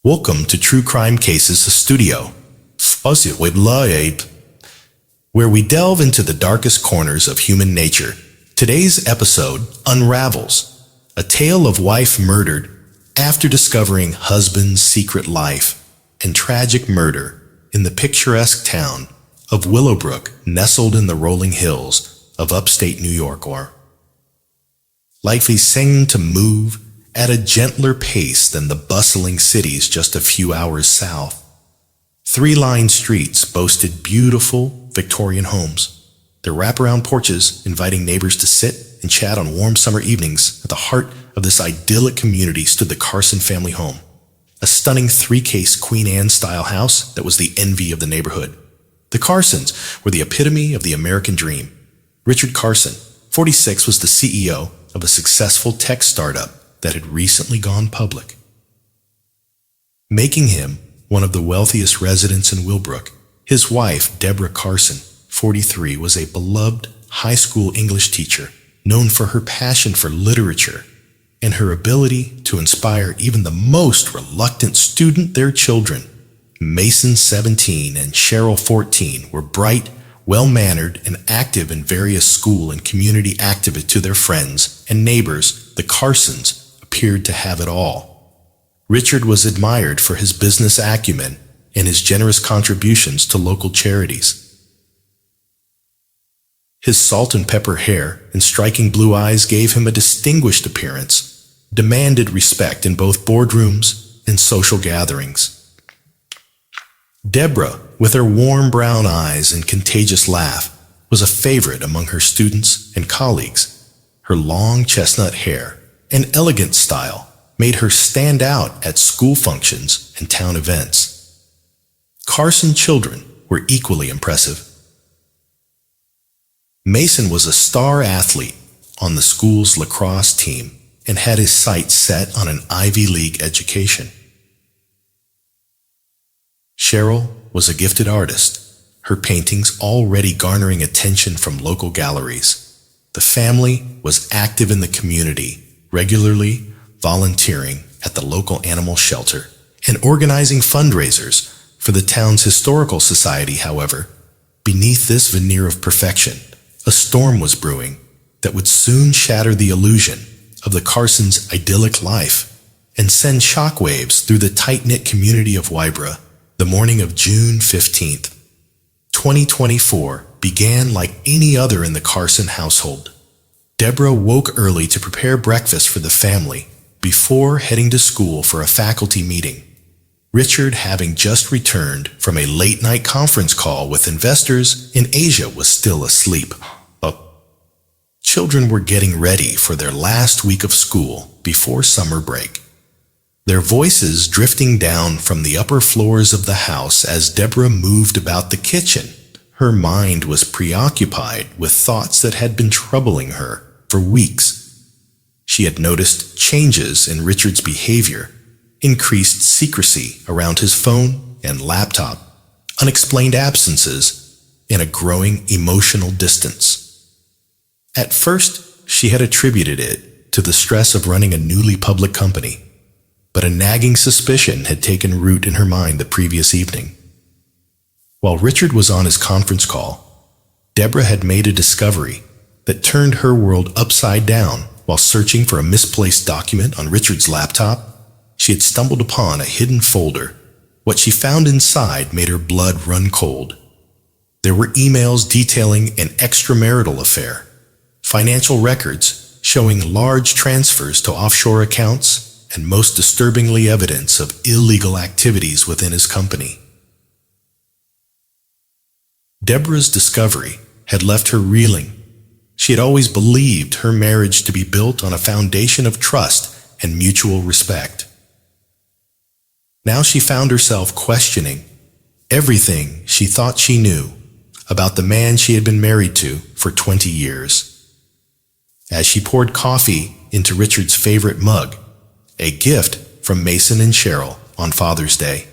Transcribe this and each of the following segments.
Welcome to True Crime Cases Studio, where we delve into the darkest corners of human nature. Today's episode unravels, a tale of wife murdered after discovering husband's secret life, and tragic murder in the picturesque town of Willowbrook, nestled in the rolling hills of upstate New York. Life seemed to move at a gentler pace than the bustling cities just a few hours south. Three-lined streets boasted beautiful Victorian homes, their wraparound porches inviting neighbors to sit and chat on warm summer evenings. At the heart of this idyllic community stood the Carson family home, a stunning three-case Queen Anne-style house that was the envy of the neighborhood. The Carsons were the epitome of the American dream. Richard Carson, 46, was the CEO of a successful tech startup that had recently gone public, making him one of the wealthiest residents in Willowbrook. His wife, Deborah Carson, 43, was a beloved high school English teacher, known for her passion for literature and her ability to inspire even the most reluctant student their children. Mason, 17, and Cheryl, 14, were bright, well-mannered, and active in various school and community activities. To their friends and neighbors, the Carsons appeared to have it all. Richard was admired for his business acumen and his generous contributions to local charities. His salt and pepper hair and striking blue eyes gave him a distinguished appearance, demanded respect in both boardrooms and social gatherings. Deborah, with her warm brown eyes and contagious laugh, was a favorite among her students and colleagues. Her long chestnut hair and elegant style made her stand out at school functions and town events. Carson children were equally impressive. Mason was a star athlete on the school's lacrosse team and had his sights set on an Ivy League education. Cheryl was a gifted artist, her paintings already garnering attention from local galleries. The family was active in the community, regularly volunteering at the local animal shelter and organizing fundraisers for the town's historical society. However, beneath this veneer of perfection, a storm was brewing that would soon shatter the illusion of the Carsons' idyllic life and send shockwaves through the tight-knit community of Willowbrook. The morning of June 15th, 2024 began like any other in the Carson household. Deborah woke early to prepare breakfast for the family before heading to school for a faculty meeting. Richard, having just returned from a late-night conference call with investors in Asia, was still asleep. Children were getting ready for their last week of school before summer break, their voices drifting down from the upper floors of the house as Deborah moved about the kitchen. Her mind was preoccupied with thoughts that had been troubling her for weeks. She had noticed changes in Richard's behavior, increased secrecy around his phone and laptop, unexplained absences, and a growing emotional distance. At first, she had attributed it to the stress of running a newly public company, but a nagging suspicion had taken root in her mind the previous evening. While Richard was on his conference call, Deborah had made a discovery that turned her world upside down. While searching for a misplaced document on Richard's laptop, she had stumbled upon a hidden folder. What she found inside made her blood run cold. There were emails detailing an extramarital affair, financial records showing large transfers to offshore accounts, and most disturbingly, evidence of illegal activities within his company. Deborah's discovery had left her reeling. She had always believed her marriage to be built on a foundation of trust and mutual respect. Now she found herself questioning everything she thought she knew about the man she had been married to for 20 years. As she poured coffee into Richard's favorite mug, a gift from Mason and Cheryl on Father's Day,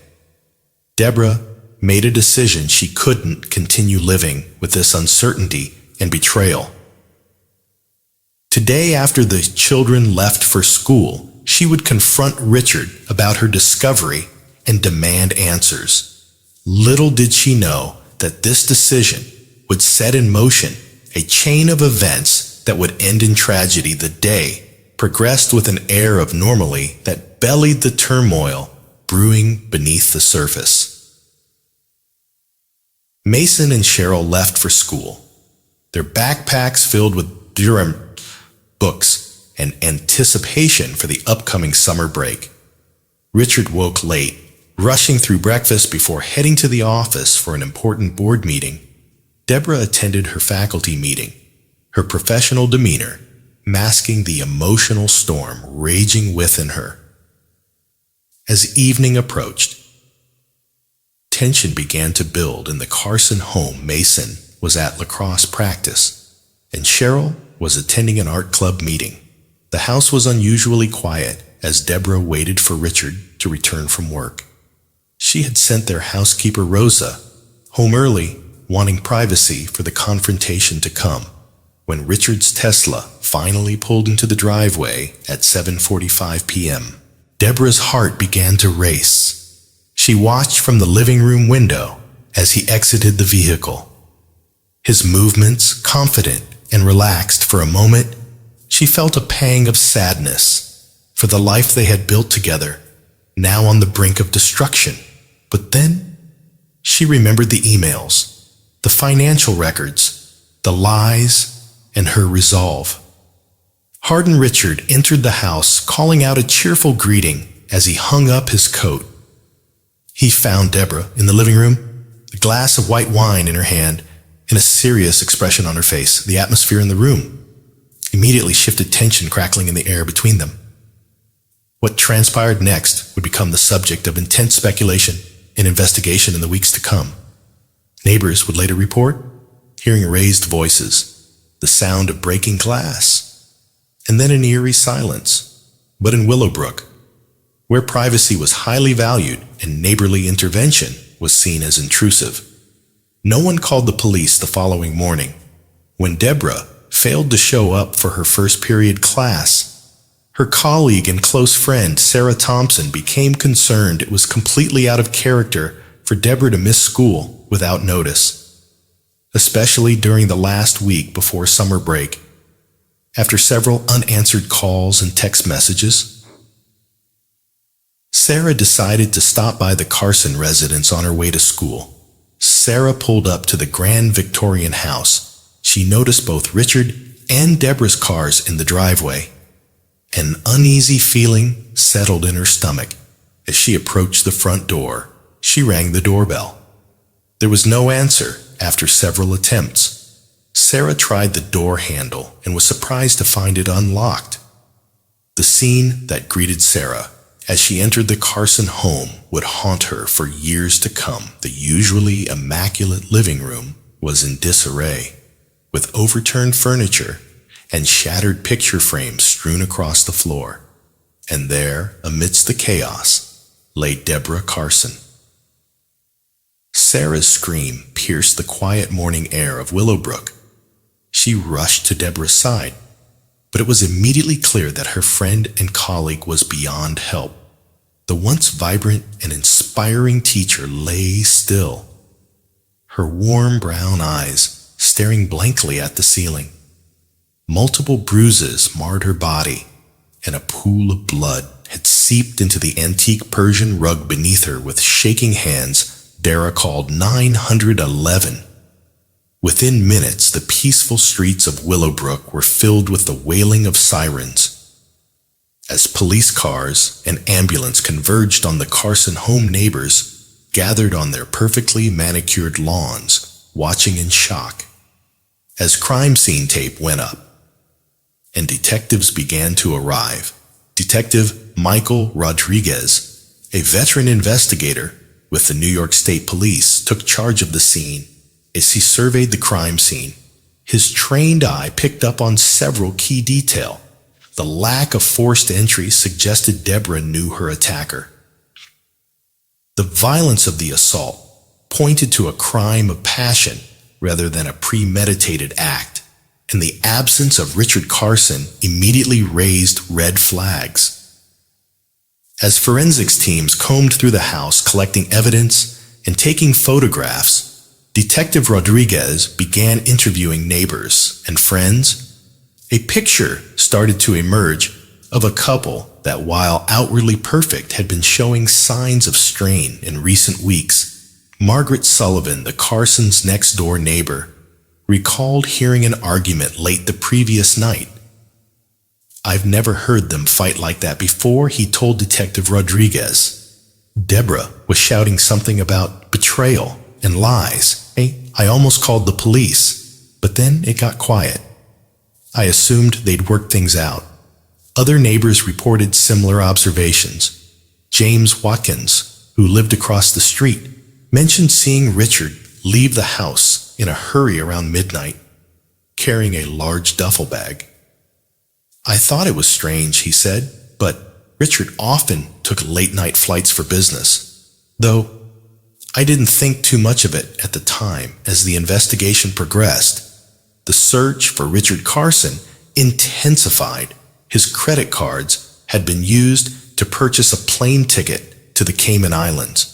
Deborah made a decision. She couldn't continue living with this uncertainty and betrayal. Today, after the children left for school, she would confront Richard about her discovery and demand answers. Little did she know that this decision would set in motion a chain of events that would end in tragedy. The day progressed with an air of normalcy that bellied the turmoil brewing beneath the surface. Mason and Cheryl left for school, their backpacks filled with Durham books and anticipation for the upcoming summer break. Richard woke late, rushing through breakfast before heading to the office for an important board meeting. Deborah attended her faculty meeting, her professional demeanor masking the emotional storm raging within her. As evening approached, tension began to build in the Carson home. Mason was at lacrosse practice, and Cheryl was attending an art club meeting. The house was unusually quiet as Deborah waited for Richard to return from work. She had sent their housekeeper Rosa home early, wanting privacy for the confrontation to come. When Richard's Tesla finally pulled into the driveway at 7:45 p.m., Deborah's heart began to race. She watched from the living room window as he exited the vehicle. His movements confident and relaxed. For a moment, she felt a pang of sadness for the life they had built together, now on the brink of destruction. But then she remembered the emails, the financial records, the lies, and her resolve. Hardened Richard entered the house, calling out a cheerful greeting as he hung up his coat. He found Deborah in the living room, a glass of white wine in her hand, and a serious expression on her face. The atmosphere in the room immediately shifted, tension crackling in the air between them. What transpired next would become the subject of intense speculation and investigation in the weeks to come. Neighbors would later report hearing raised voices, the sound of breaking glass, and then an eerie silence. But in Willowbrook, where privacy was highly valued and neighborly intervention was seen as intrusive, no one called the police the following morning. When Deborah failed to show up for her first period class, her colleague and close friend Sarah Thompson became concerned it was completely out of character for Deborah to miss school without notice, especially during the last week before summer break. After several unanswered calls and text messages, Sarah decided to stop by the Carson residence on her way to school. Sarah pulled up to the Grand Victorian house. She noticed both Richard and Deborah's cars in the driveway. An uneasy feeling settled in her stomach. As she approached the front door, she rang the doorbell. There was no answer after several attempts. Sarah tried the door handle and was surprised to find it unlocked. The scene that greeted Sarah as she entered the Carson home would haunt her for years to come. The usually immaculate living room was in disarray, with overturned furniture and shattered picture frames strewn across the floor. And there, amidst the chaos, lay Deborah Carson. Sarah's scream pierced the quiet morning air of Willowbrook. She rushed to Deborah's side, but it was immediately clear that her friend and colleague was beyond help. The once vibrant and inspiring teacher lay still, her warm brown eyes staring blankly at the ceiling. Multiple bruises marred her body, and a pool of blood had seeped into the antique Persian rug beneath her. With shaking hands, Dara called 911. Within minutes, the peaceful streets of Willowbrook were filled with the wailing of sirens. As police cars and ambulance converged on the Carson home, neighbors gathered on their perfectly manicured lawns, watching in shock. As crime scene tape went up, and detectives began to arrive, Detective Michael Rodriguez, a veteran investigator with the New York State Police, took charge of the scene. As he surveyed the crime scene, his trained eye picked up on several key details. The lack of forced entry suggested Deborah knew her attacker. The violence of the assault pointed to a crime of passion rather than a premeditated act, and the absence of Richard Carson immediately raised red flags. As forensics teams combed through the house collecting evidence and taking photographs, Detective Rodriguez began interviewing neighbors and friends. A picture started to emerge of a couple that, while outwardly perfect, had been showing signs of strain in recent weeks. Margaret Sullivan, the Carsons' next-door neighbor, recalled hearing an argument late the previous night. "I've never heard them fight like that before," he told Detective Rodriguez. "Deborah was shouting something about betrayal and lies. I almost called the police, but then it got quiet. I assumed they'd worked things out." Other neighbors reported similar observations. James Watkins, who lived across the street, mentioned seeing Richard leave the house in a hurry around midnight, carrying a large duffel bag. "I thought it was strange," he said, "but Richard often took late-night flights for business, though I didn't think too much of it at the time." As the investigation progressed, the search for Richard Carson intensified. His credit cards had been used to purchase a plane ticket to the Cayman Islands,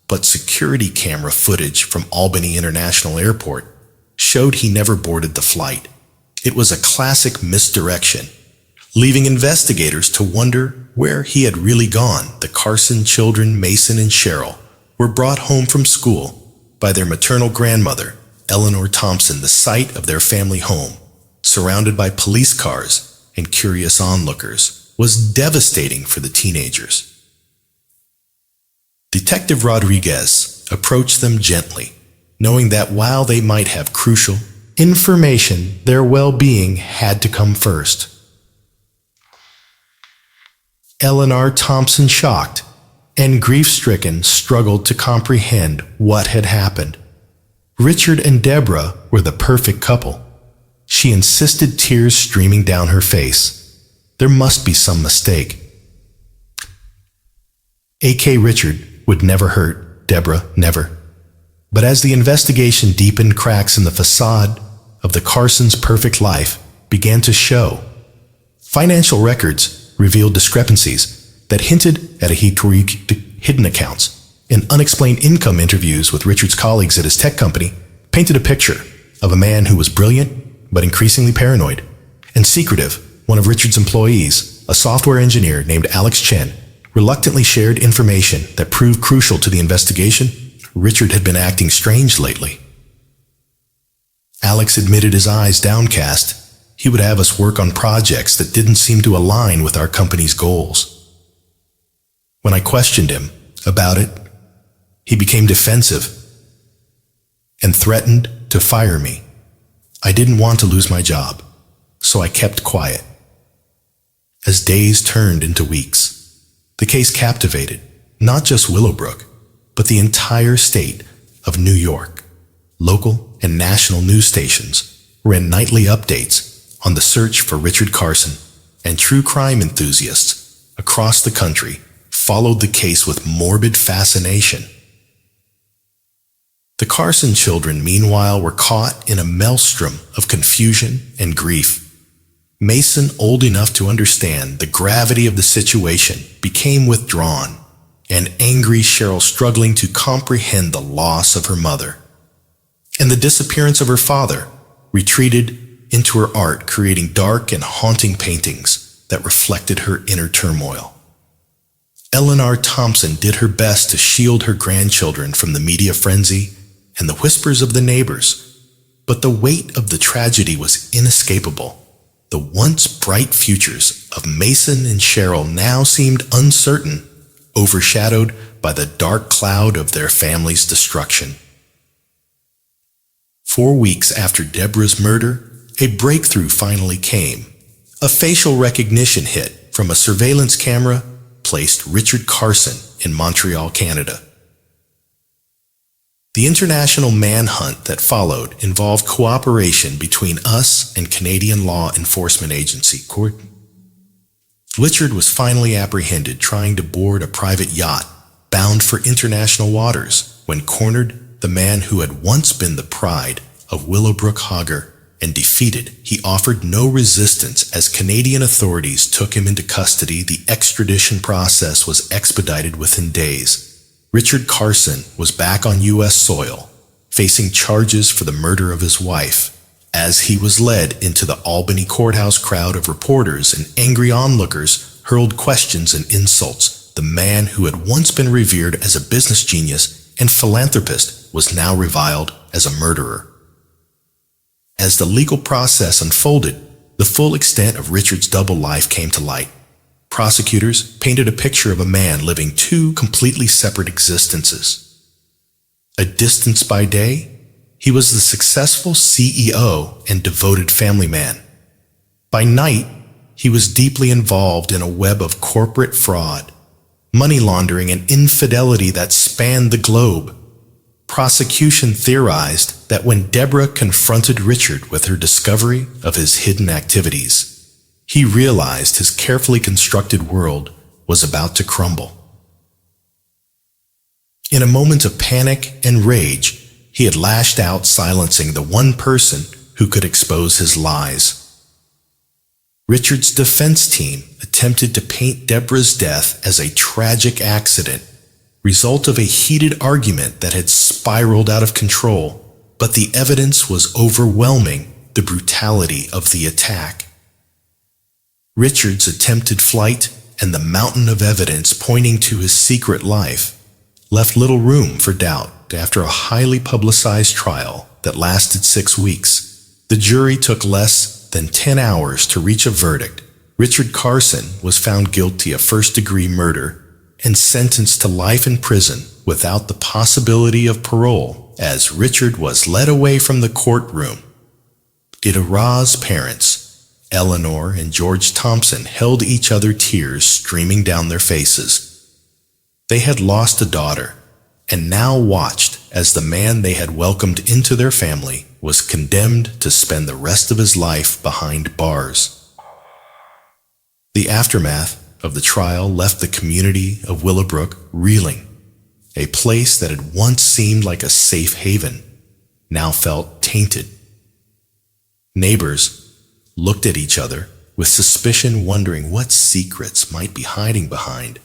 but security camera footage from Albany International Airport showed he never boarded the flight. It was a classic misdirection, leaving investigators to wonder where he had really gone. The Carson children, Mason and Cheryl, were brought home from school by their maternal grandmother, Eleanor Thompson. The sight of their family home, surrounded by police cars and curious onlookers, was devastating for the teenagers. Detective Rodriguez approached them gently, knowing that while they might have crucial information, their well-being had to come first. Eleanor Thompson, shocked and grief-stricken, struggled to comprehend what had happened. Richard and Deborah were the perfect couple. She insisted, tears streaming down her face. There must be some mistake. A.K. Richard would never hurt Deborah, never. But as the investigation deepened, cracks in the facade of the Carsons' perfect life began to show. Financial records revealed discrepancies that hinted at a hidden accounts, and unexplained income. Interviews with Richard's colleagues at his tech company painted a picture of a man who was brilliant but increasingly paranoid and secretive. One of Richard's employees, a software engineer named Alex Chen, reluctantly shared information that proved crucial to the investigation. Richard had been acting strange lately. Alex admitted, his eyes downcast, he would have us work on projects that didn't seem to align with our company's goals. When I questioned him about it, he became defensive and threatened to fire me. I didn't want to lose my job, so I kept quiet. As days turned into weeks, the case captivated not just Willowbrook, but the entire state of New York. Local and national news stations ran nightly updates on the search for Richard Carson, and true crime enthusiasts across the country followed the case with morbid fascination. The Carson children, meanwhile, were caught in a maelstrom of confusion and grief. Mason, old enough to understand the gravity of the situation, became withdrawn, and angry Cheryl struggling to comprehend the loss of her mother. And the disappearance of her father retreated into her art, creating dark and haunting paintings that reflected her inner turmoil. Eleanor Thompson did her best to shield her grandchildren from the media frenzy and the whispers of the neighbors, but the weight of the tragedy was inescapable. The once bright futures of Mason and Cheryl now seemed uncertain, overshadowed by the dark cloud of their family's destruction. 4 weeks after Deborah's murder, a breakthrough finally came. A facial recognition hit from a surveillance camera placed Richard Carson in Montreal, Canada. The international manhunt that followed involved cooperation between us and Canadian law enforcement agency. Richard was finally apprehended trying to board a private yacht bound for international waters when cornered the man who had once been the pride of Willowbrook Hogger, and defeated, he offered no resistance as Canadian authorities took him into custody. The extradition process was expedited within days. Richard Carson was back on U.S. soil, facing charges for the murder of his wife. As he was led into the Albany courthouse, crowd of reporters and angry onlookers hurled questions and insults. The man who had once been revered as a business genius and philanthropist was now reviled as a murderer. As the legal process unfolded, the full extent of Richard's double life came to light. Prosecutors painted a picture of a man living two completely separate existences. A distance by day, he was the successful CEO and devoted family man. By night, he was deeply involved in a web of corporate fraud, money laundering, and infidelity that spanned the globe. Prosecution theorized that when Deborah confronted Richard with her discovery of his hidden activities, he realized his carefully constructed world was about to crumble. In a moment of panic and rage, he had lashed out, silencing the one person who could expose his lies. Richard's defense team attempted to paint Deborah's death as a tragic accident, result of a heated argument that had spiraled out of control, but the evidence was overwhelming the brutality of the attack. Richard's attempted flight and the mountain of evidence pointing to his secret life left little room for doubt. After a highly publicized trial that lasted 6 weeks, the jury took less than 10 hours to reach a verdict. Richard Carson was found guilty of first-degree murder and sentenced to life in prison without the possibility of parole. As Richard was led away from the courtroom, Idara's parents, Eleanor and George Thompson, held each other, tears streaming down their faces. They had lost a daughter and now watched as the man they had welcomed into their family was condemned to spend the rest of his life behind bars. The aftermath of the trial left the community of Willowbrook reeling. A place that had once seemed like a safe haven now felt tainted. Neighbors looked at each other with suspicion, wondering what secrets might be hiding behind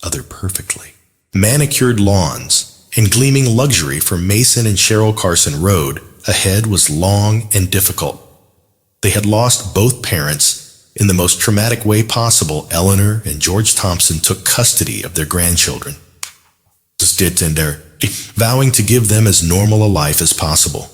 other perfectly manicured lawns and gleaming luxury for Mason and Cheryl Carson Road ahead was long and difficult. They had lost both parents in the most traumatic way possible. Eleanor and George Thompson took custody of their grandchildren, vowing to give them as normal a life as possible.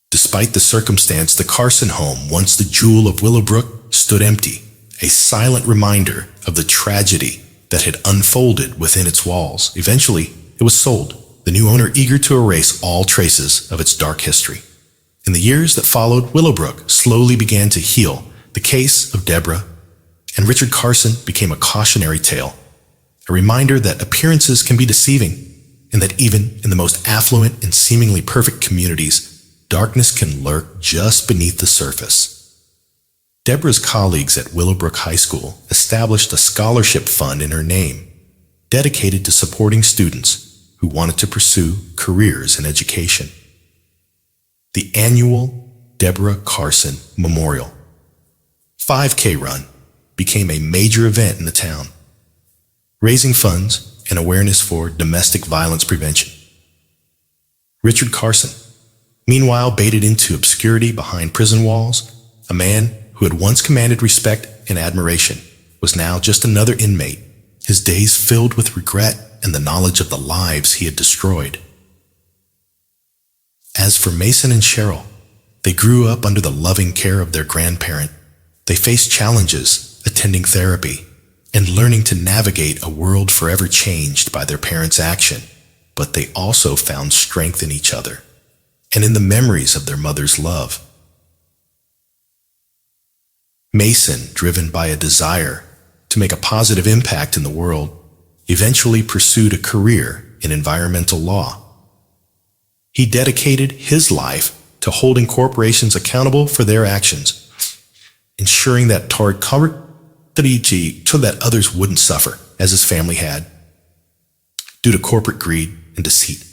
Despite the circumstance, the Carson home, once the jewel of Willowbrook, stood empty, a silent reminder of the tragedy that had unfolded within its walls. Eventually, it was sold, the new owner eager to erase all traces of its dark history. In the years that followed, Willowbrook slowly began to heal. The case of Deborah and Richard Carson became a cautionary tale, a reminder that appearances can be deceiving, and that even in the most affluent and seemingly perfect communities, darkness can lurk just beneath the surface. Deborah's colleagues at Willowbrook High School established a scholarship fund in her name, dedicated to supporting students who wanted to pursue careers in education. The annual Deborah Carson Memorial 5K run became a major event in the town, raising funds and awareness for domestic violence prevention. Richard Carson, meanwhile, baited into obscurity behind prison walls. A man who had once commanded respect and admiration was now just another inmate, his days filled with regret and the knowledge of the lives he had destroyed. As for Mason and Cheryl, they grew up under the loving care of their grandparent. They faced challenges attending therapy and learning to navigate a world forever changed by their parents' action, but they also found strength in each other and in the memories of their mother's love. Mason, driven by a desire to make a positive impact in the world, eventually pursued a career in environmental law. He dedicated his life to holding corporations accountable for their actions, ensuring that so that others wouldn't suffer, as his family had, due to corporate greed and deceit.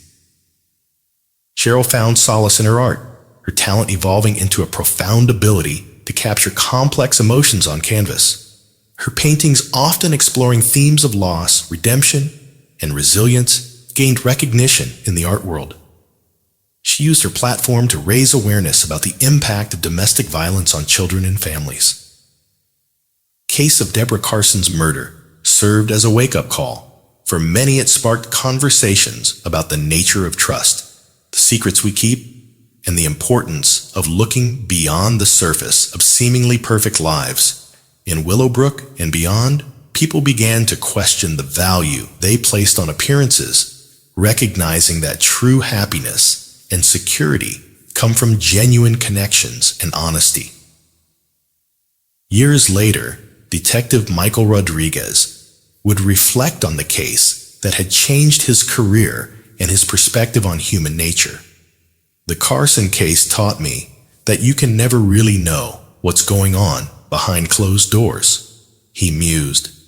Cheryl found solace in her art, her talent evolving into a profound ability to capture complex emotions on canvas. Her paintings, often exploring themes of loss, redemption, and resilience, gained recognition in the art world. She used her platform to raise awareness about the impact of domestic violence on children and families. Case of Deborah Carson's murder served as a wake-up call. For many, it sparked conversations about the nature of trust, the secrets we keep, and the importance of looking beyond the surface of seemingly perfect lives. In Willowbrook and beyond, people began to question the value they placed on appearances, recognizing that true happiness and security come from genuine connections and honesty. Years later, Detective Michael Rodriguez would reflect on the case that had changed his career and his perspective on human nature. The Carson case taught me that you can never really know what's going on behind closed doors, he mused.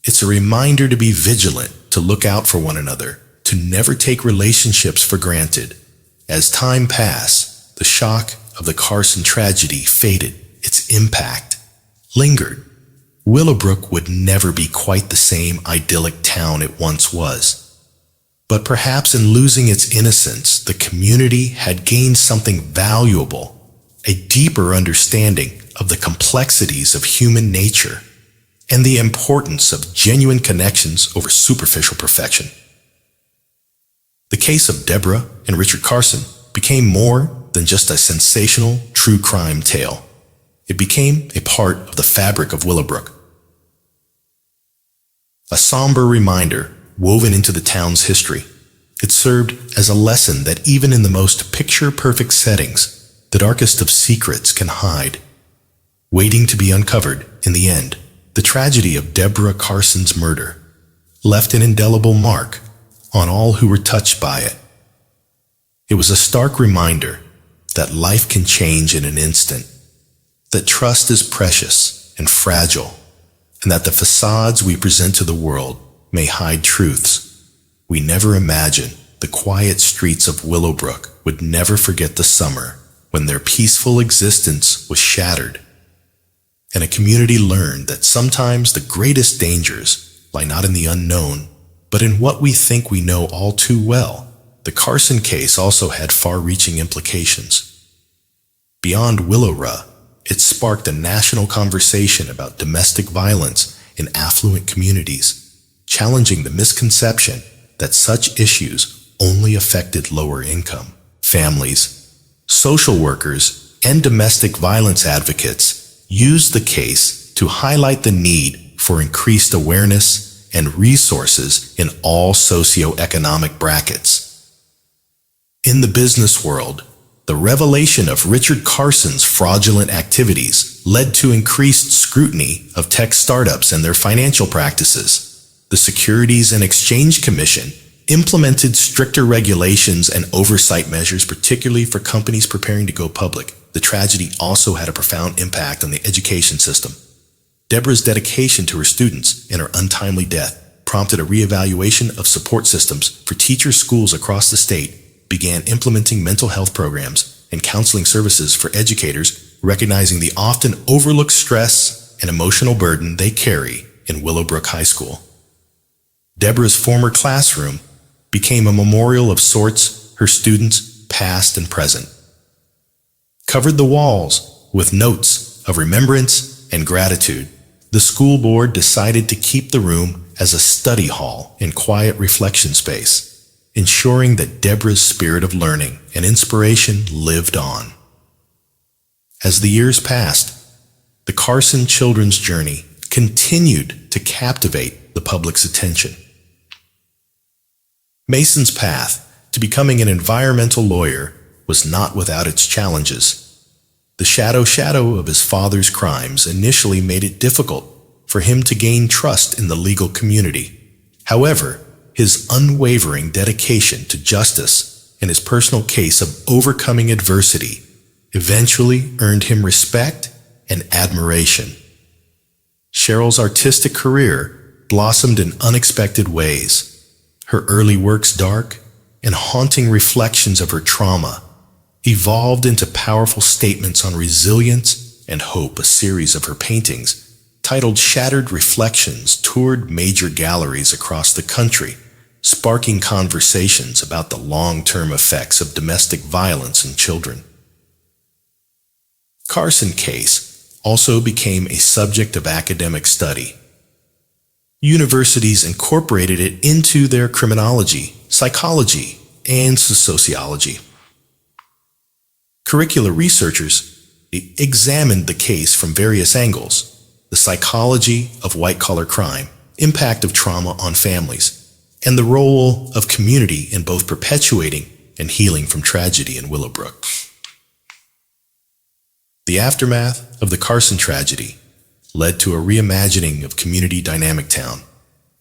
It's a reminder to be vigilant, to look out for one another, to never take relationships for granted. As time passed, the shock of the Carson tragedy faded. Its impact lingered. Willowbrook would never be quite the same idyllic town it once was. But perhaps in losing its innocence, the community had gained something valuable, a deeper understanding of the complexities of human nature and the importance of genuine connections over superficial perfection. The case of Deborah and Richard Carson became more than just a sensational true crime tale. It became a part of the fabric of Willowbrook. A somber reminder woven into the town's history. It served as a lesson that even in the most picture-perfect settings, the darkest of secrets can hide, waiting to be uncovered in the end. The tragedy of Deborah Carson's murder left an indelible mark on all who were touched by it. It was a stark reminder that life can change in an instant, that trust is precious and fragile, and that the facades we present to the world may hide truths we never imagined. The quiet streets of Willowbrook would never forget the summer when their peaceful existence was shattered, and a community learned that sometimes the greatest dangers lie not in the unknown, but in what we think we know all too well. The Carson case also had far-reaching implications. Beyond Willowbrook, it sparked a national conversation about domestic violence in affluent communities, challenging the misconception that such issues only affected lower-income families. Social workers and domestic violence advocates used the case to highlight the need for increased awareness and resources in all socioeconomic brackets. In the business world, the revelation of Richard Carson's fraudulent activities led to increased scrutiny of tech startups and their financial practices. The Securities and Exchange Commission implemented stricter regulations and oversight measures, particularly for companies preparing to go public. The tragedy also had a profound impact on the education system. Deborah's dedication to her students and her untimely death prompted a reevaluation of support systems for teachers. Schools across the state began implementing mental health programs and counseling services for educators, recognizing the often overlooked stress and emotional burden they carry in Willowbrook High School. Deborah's former classroom became a memorial of sorts. Her students, past and present, covered the walls with notes of remembrance and gratitude. The school board decided to keep the room as a study hall and quiet reflection space, ensuring that Deborah's spirit of learning and inspiration lived on. As the years passed, the Carson children's journey continued to captivate the public's attention. Mason's path to becoming an environmental lawyer was not without its challenges. The shadow of his father's crimes initially made it difficult for him to gain trust in the legal community. However, his unwavering dedication to justice and his personal case of overcoming adversity eventually earned him respect and admiration. Cheryl's artistic career blossomed in unexpected ways. Her early works, dark and haunting reflections of her trauma, evolved into powerful statements on resilience and hope. A series of her paintings, titled Shattered Reflections, toured major galleries across the country, sparking conversations about the long-term effects of domestic violence in children. Carson case also became a subject of academic study. Universities incorporated it into their criminology, psychology, and sociology. Curricular researchers examined the case from various angles: the psychology of white-collar crime, impact of trauma on families, and the role of community in both perpetuating and healing from tragedy in Willowbrook. The aftermath of the Carson tragedy led to a reimagining of community dynamic town.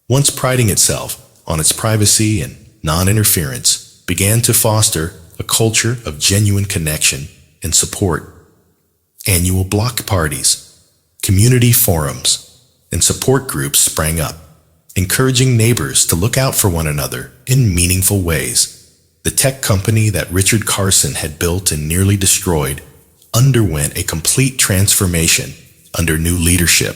Once priding itself on its privacy and non-interference, began to foster a culture of genuine connection and support. Annual block parties, community forums, and support groups sprang up, encouraging neighbors to look out for one another in meaningful ways. The tech company that Richard Carson had built and nearly destroyed underwent a complete transformation under new leadership.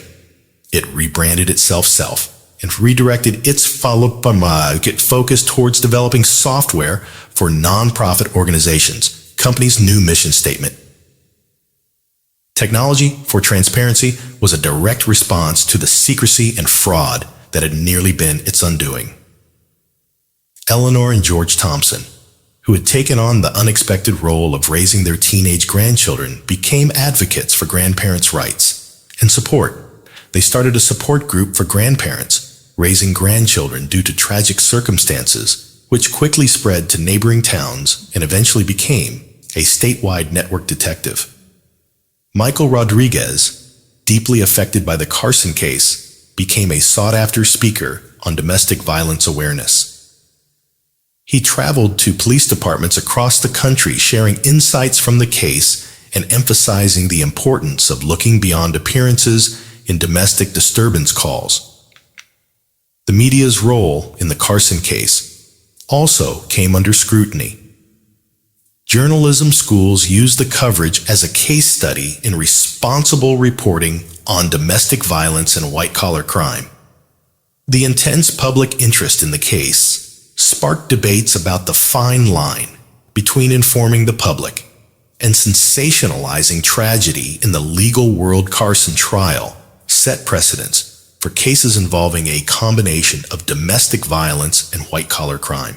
It rebranded itself and redirected its focus towards developing software for nonprofit organizations, company's new mission statement. Technology for transparency was a direct response to the secrecy and fraud that had nearly been its undoing. Eleanor and George Thompson, who had taken on the unexpected role of raising their teenage grandchildren, became advocates for grandparents' rights and support. They started a support group for grandparents raising grandchildren due to tragic circumstances, which quickly spread to neighboring towns and eventually became a statewide network detective. Michael Rodriguez, deeply affected by the Carson case, became a sought-after speaker on domestic violence awareness. He traveled to police departments across the country, sharing insights from the case and emphasizing the importance of looking beyond appearances in domestic disturbance calls. The media's role in the Carson case also came under scrutiny. Journalism schools used the coverage as a case study in responsible reporting on domestic violence and white-collar crime. The intense public interest in the case sparked debates about the fine line between informing the public and sensationalizing tragedy in the legal world. Carson trial set precedents for cases involving a combination of domestic violence and white-collar crime.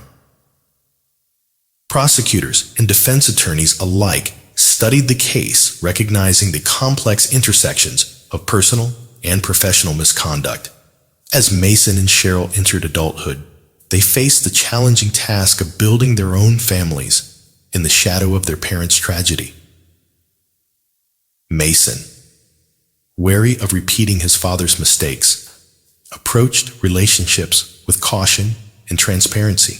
Prosecutors and defense attorneys alike studied the case, recognizing the complex intersections of personal and professional misconduct. As Mason and Cheryl entered adulthood, they faced the challenging task of building their own families in the shadow of their parents' tragedy. Mason, wary of repeating his father's mistakes, approached relationships with caution and transparency.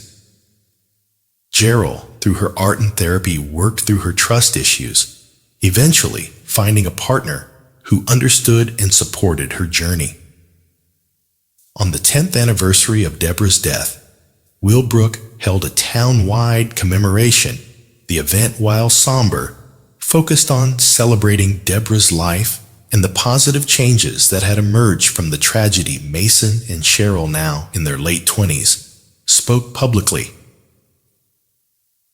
Cheryl, through her art and therapy, worked through her trust issues, eventually finding a partner who understood and supported her journey. On the 10th anniversary of Deborah's death, Willowbrook held a town-wide commemoration. The event, while somber, focused on celebrating Deborah's life and the positive changes that had emerged from the tragedy. Mason and Cheryl, now in their late 20s, spoke publicly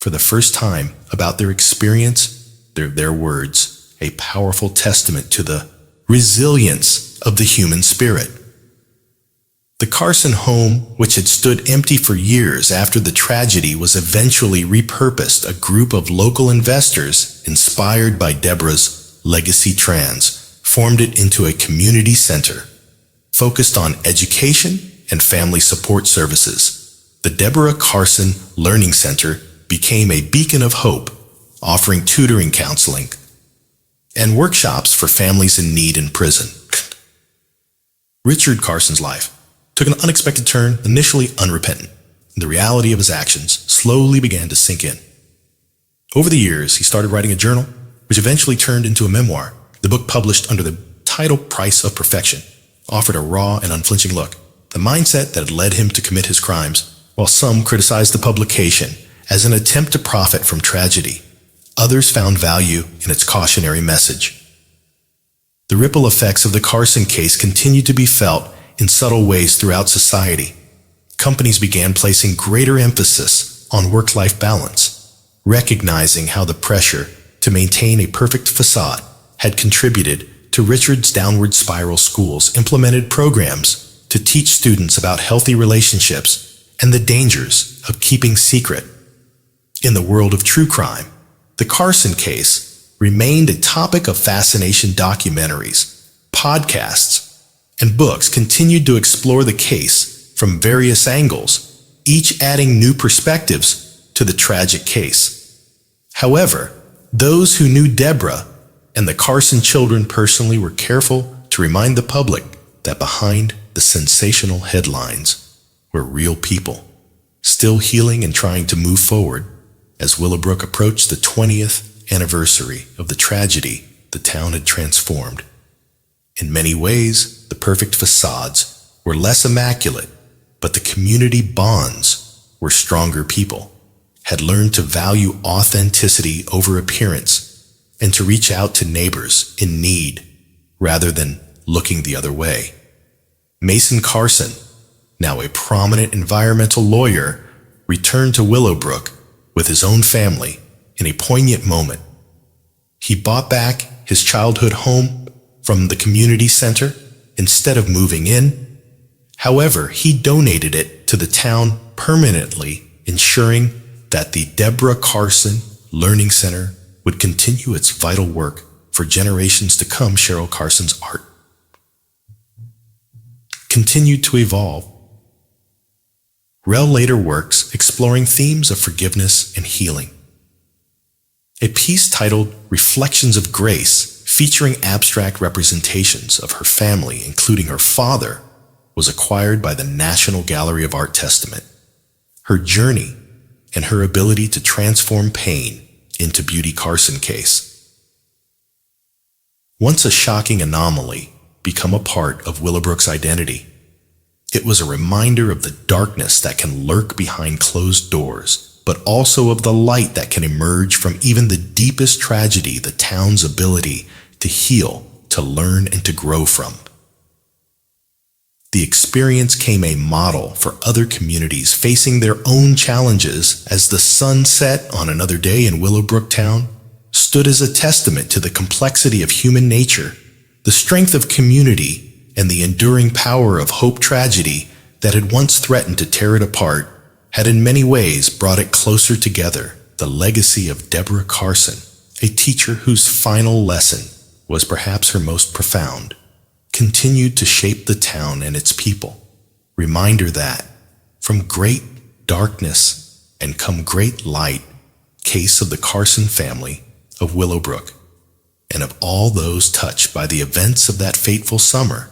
for the first time about their experience, their words, a powerful testament to the resilience of the human spirit. The Carson home, which had stood empty for years after the tragedy, was eventually repurposed. A group of local investors, inspired by Deborah's legacy formed it into a community center focused on education and family support services. The Deborah Carson Learning Center became a beacon of hope, offering tutoring, counseling, and workshops for families in need in prison. Richard Carson's life took an unexpected turn, initially unrepentant. The reality of his actions slowly began to sink in. Over the years, he started writing a journal, which eventually turned into a memoir. The book, published under the title Price of Perfection, offered a raw and unflinching look, the mindset that had led him to commit his crimes. While some criticized the publication as an attempt to profit from tragedy, Others found value in its cautionary message. The ripple effects of the Carson case continued to be felt in subtle ways throughout society. Companies began placing greater emphasis on work-life balance, recognizing how the pressure to maintain a perfect facade had contributed to Richard's downward spiral. Schools implemented programs to teach students about healthy relationships and the dangers of keeping secret. In the world of true crime, the Carson case remained a topic of fascination. Documentaries, podcasts, and books continued to explore the case from various angles, each adding new perspectives to the tragic case. However, those who knew Deborah and the Carson children personally were careful to remind the public that behind the sensational headlines were real people, still healing and trying to move forward. As Willowbrook approached the 20th anniversary of the tragedy the town had transformed, in many ways, the perfect facades were less immaculate, but the community bonds were stronger. People had learned to value authenticity over appearance and to reach out to neighbors in need rather than looking the other way. Mason Carson, now a prominent environmental lawyer, returned to Willowbrook with his own family in a poignant moment. He bought back his childhood home from the community center instead of moving in. However, he donated it to the town permanently, ensuring that the Deborah Carson Learning Center would continue its vital work for generations to come. Cheryl Carson's art continued to evolve. Rel later works exploring themes of forgiveness and healing. A piece titled Reflections of Grace, featuring abstract representations of her family, including her father, was acquired by the National Gallery of Art Testament. Her journey and her ability to transform pain into beauty. Carson case. Once a shocking anomaly, become a part of Willowbrook's identity. It was a reminder of the darkness that can lurk behind closed doors, but also of the light that can emerge from even the deepest tragedy. The town's ability to heal, to learn, and to grow from. The experience became a model for other communities facing their own challenges. As the sun set on another day in Willowbrook town, stood as a testament to the complexity of human nature, the strength of community, and the enduring power of hope. Tragedy that had once threatened to tear it apart had in many ways brought it closer together. The legacy of Deborah Carson, a teacher whose final lesson was perhaps her most profound, continued to shape the town and its people. Reminder that from great darkness and come great light. Case of the Carson family of Willowbrook and of all those touched by the events of that fateful summer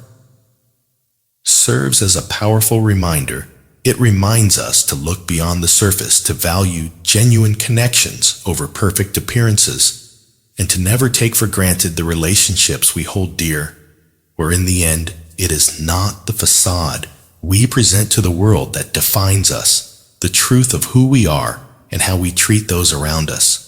serves as a powerful reminder. It reminds us to look beyond the surface, to value genuine connections over perfect appearances, and to never take for granted the relationships we hold dear, where in the end, it is not the facade we present to the world that defines us, the truth of who we are and how we treat those around us.